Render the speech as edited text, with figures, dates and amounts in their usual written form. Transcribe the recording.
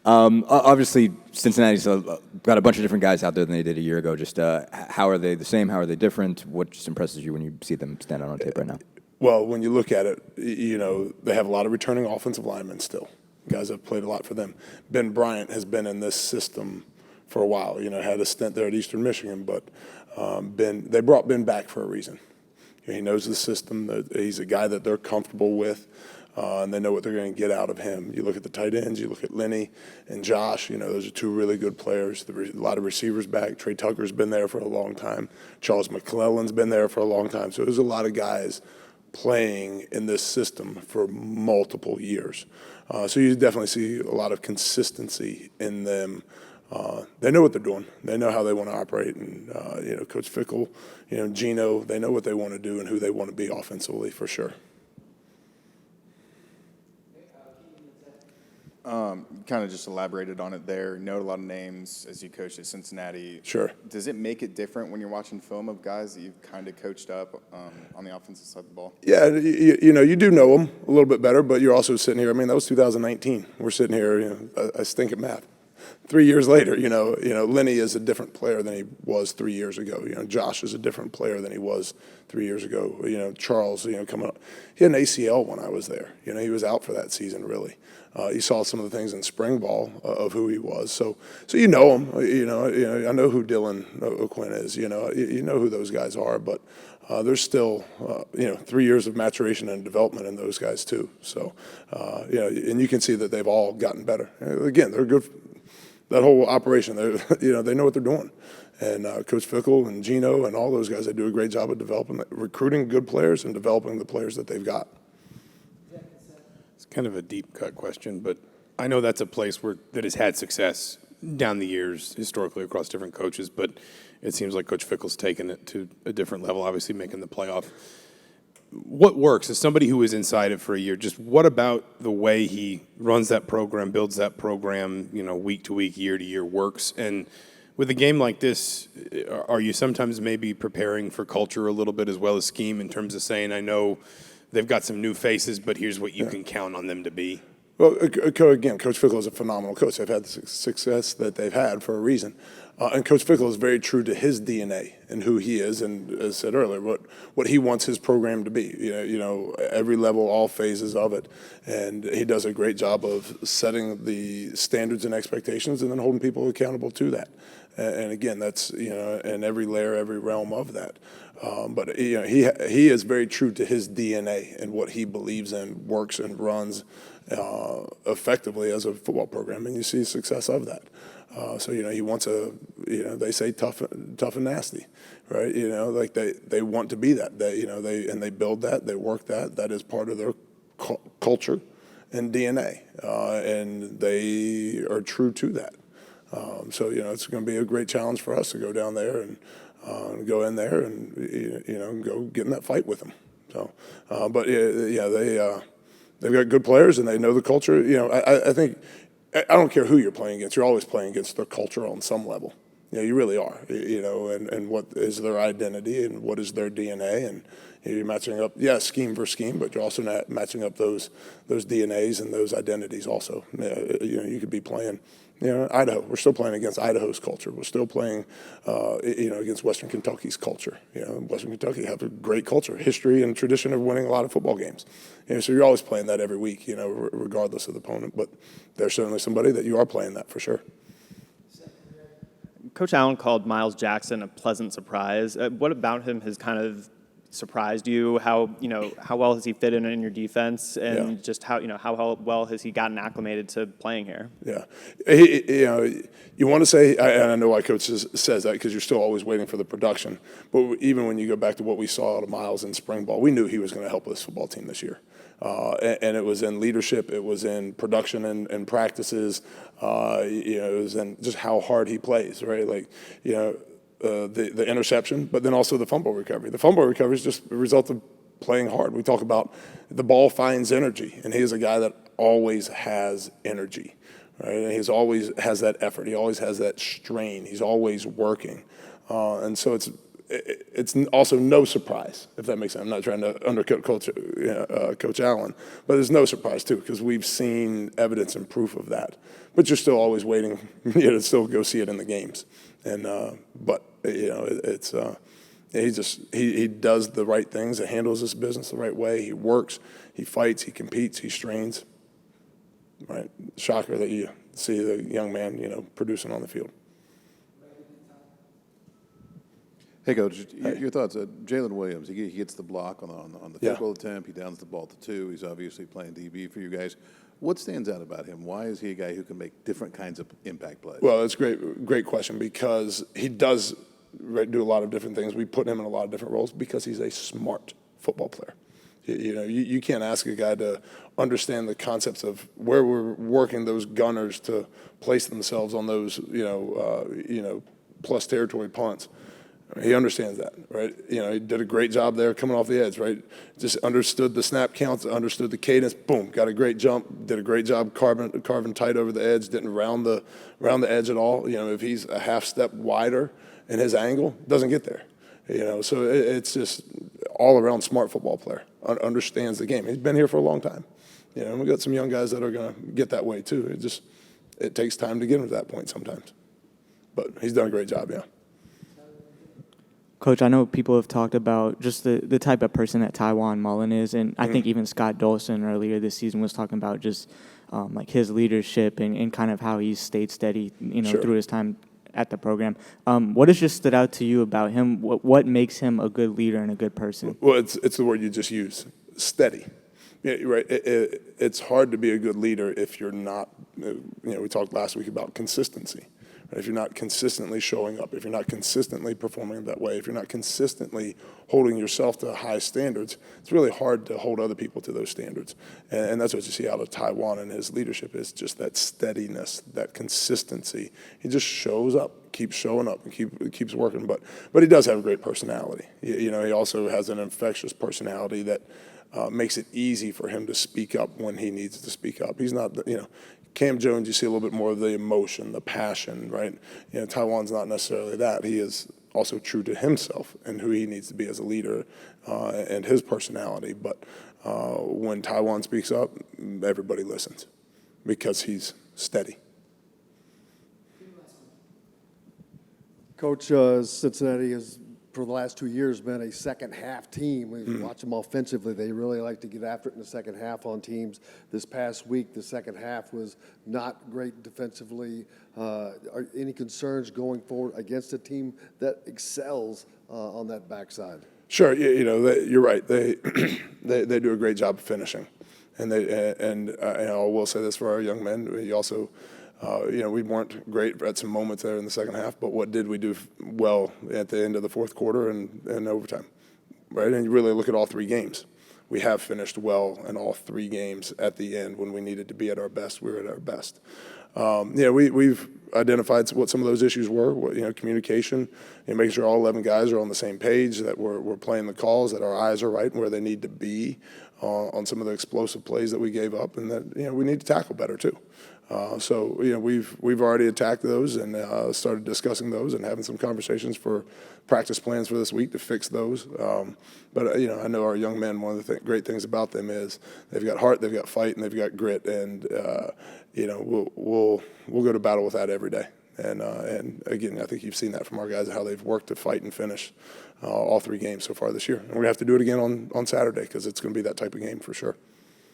Obviously, Cincinnati's got a bunch of different guys out there than they did a year ago. Just how are they the same? How are they different? What just impresses you when you see them stand out on tape right now? Well, when you look at it, they have a lot of returning offensive linemen still. Guys have played a lot for them. Ben Bryant has been in this system for a while. Had a stint there at Eastern Michigan, but they brought Ben back for a reason. He knows the system. He's a guy that they're comfortable with, and they know what they're going to get out of him. You look at the tight ends. You look at Lenny and Josh. Those are two really good players. A lot of receivers back. Trey Tucker's been there for a long time. Charles McClellan's been there for a long time. So there's a lot of guys playing in this system for multiple years. So you definitely see a lot of consistency in them. They know what they're doing. They know how they want to operate. And, Coach Fickle, Gino, they know what they want to do and who they want to be offensively for sure. Kind of just elaborated on it there. Know a lot of names as you coached at Cincinnati. Sure. Does it make it different when you're watching film of guys that you've kind of coached up on the offensive side of the ball? Yeah, you do know them a little bit better, but you're also sitting here. I mean, that was 2019. We're sitting here. I stink at math. 3 years later, Lenny is a different player than he was 3 years ago. Josh is a different player than he was 3 years ago. Charles, coming up, he had an ACL when I was there. He was out for that season, really. You saw some of the things in spring ball of who he was. So you know him. I know who Dylan O'Quinn is. You know who those guys are. But there's still 3 years of maturation and development in those guys too. So and you can see that they've all gotten better. Again, they're good. That whole operation, they know what they're doing. And Coach Fickle and Gino and all those guys, they do a great job of recruiting good players and developing the players that they've got. It's kind of a deep cut question, but I know that's a place that has had success down the years historically across different coaches, but it seems like Coach Fickle's taken it to a different level, obviously making the playoff. What works as somebody who was inside it for a year? Just what about the way he runs that program, builds that program, week to week, year to year works? And with a game like this, are you sometimes maybe preparing for culture a little bit as well as scheme in terms of saying, I know they've got some new faces, but here's what you can count on them to be? Well, again, Coach Fickle is a phenomenal coach. They've had the success that they've had for a reason. And Coach Fickle is very true to his DNA and who he is, and as I said earlier, what he wants his program to be. Every level, all phases of it, and he does a great job of setting the standards and expectations, and then holding people accountable to that. And again, that's in every layer, every realm of that. But he is very true to his DNA and what he believes in, works and runs effectively as a football program, and you see success of that. So he wants they say tough and nasty, right? Like they want to be that. They build that, they work that. That is part of their culture and DNA, and they are true to that. So it's going to be a great challenge for us to go down there and go in there and go get in that fight with them. So, but they've got good players and they know the culture. I think. I don't care who you're playing against. You're always playing against their culture on some level. You really are. And what is their identity and what is their DNA, and you're matching up, scheme for scheme, but you're also not matching up those DNAs and those identities also. You could be playing. Idaho. We're still playing against Idaho's culture. We're still playing, against Western Kentucky's culture. Western Kentucky have a great culture, history, and tradition of winning a lot of football games. So you're always playing that every week, regardless of the opponent. But there's certainly somebody that you are playing that for sure. Coach Allen called Miles Jackson a pleasant surprise. What about him has kind of surprised you? How well has he fit in your defense, and just how well has he gotten acclimated to playing here? Yeah, you want to say, and I know why Coach says that because you're still always waiting for the production. But even when you go back to what we saw out of Miles in spring ball, we knew he was going to help this football team this year. And it was in leadership, it was in production and practices, it was in just how hard he plays, right? The interception, but then also the fumble recovery. The fumble recovery is just a result of playing hard. We talk about the ball finds energy, and he's a guy that always has energy, right? And he's always has that effort. He always has that strain. He's always working. And so it's also no surprise, if that makes sense. I'm not trying to undercut Coach Allen, but there's no surprise too, because we've seen evidence and proof of that. But you're still always waiting, to still go see it in the games. And but it's he does the right things and handles his business the right way. He works, he fights, he competes, he strains. Right, shocker that you see the young man, producing on the field. Hey, Coach, your thoughts. Jalen Williams, he gets the block on the field goal attempt. He downs the ball to 2. He's obviously playing DB for you guys. What stands out about him? Why is he a guy who can make different kinds of impact plays? Well, that's great question, because he does do a lot of different things. We put him in a lot of different roles because he's a smart football player. You can't ask a guy to understand the concepts of where we're working those gunners to place themselves on those, plus territory punts. He understands that, right? He did a great job there coming off the edge, right? Just understood the snap counts, understood the cadence. Boom, got a great jump. Did a great job carving tight over the edge. Didn't round the edge at all. If he's a half step wider in his angle, doesn't get there. So it's just all around smart football player. Understands the game. He's been here for a long time. We got some young guys that are going to get that way too. It takes time to get them to that point sometimes. But he's done a great job, yeah. Coach, I know people have talked about just the type of person that Tywan Mullen is, and I think even Scott Dolson earlier this season was talking about just like his leadership and kind of how he's stayed steady, Sure. through his time at the program. What has just stood out to you about him? What makes him a good leader and a good person? Well, it's the word you just used, steady. Yeah, right. It's hard to be a good leader if you're not. We talked last week about consistency. If you're not consistently showing up, if you're not consistently performing that way, if you're not consistently holding yourself to high standards, it's really hard to hold other people to those standards. And that's what you see out of Tywan and his leadership, is just that steadiness, that consistency. He just shows up, keeps showing up, and keeps working. But he does have a great personality. He also has an infectious personality that makes it easy for him to speak up when he needs to speak up. He's not, Cam Jones, you see a little bit more of the emotion, the passion, right? Tywan's not necessarily that. He is also true to himself and who he needs to be as a leader and his personality. But when Tywan speaks up, everybody listens because he's steady. Coach, Cincinnati has, for the last 2 years, been a second-half team. We watch them offensively. They really like to get after it in the second half on teams. This past week, the second half was not great defensively. Are any concerns going forward against a team that excels on that backside? Sure, you're right. They they do a great job of finishing, and I will say this for our young men. We also. We weren't great at some moments there in the second half, but what did we do well at the end of the fourth quarter and overtime, right? And you really look at all 3 games. We have finished well in all 3 games at the end. When we needed to be at our best, we were at our best. We've identified what some of those issues were, communication, making sure all 11 guys are on the same page, that we're playing the calls, that our eyes are right and where they need to be on some of the explosive plays that we gave up, and that we need to tackle better too. So we've already attacked those and started discussing those and having some conversations for practice plans for this week to fix those. But I know our young men, one of the great things about them is they've got heart, they've got fight, and they've got grit, and we'll go to battle with that every day. And again, I think you've seen that from our guys, how they've worked to fight and finish all 3 games so far this year. And we're gonna have to do it again on Saturday, because it's gonna be that type of game for sure.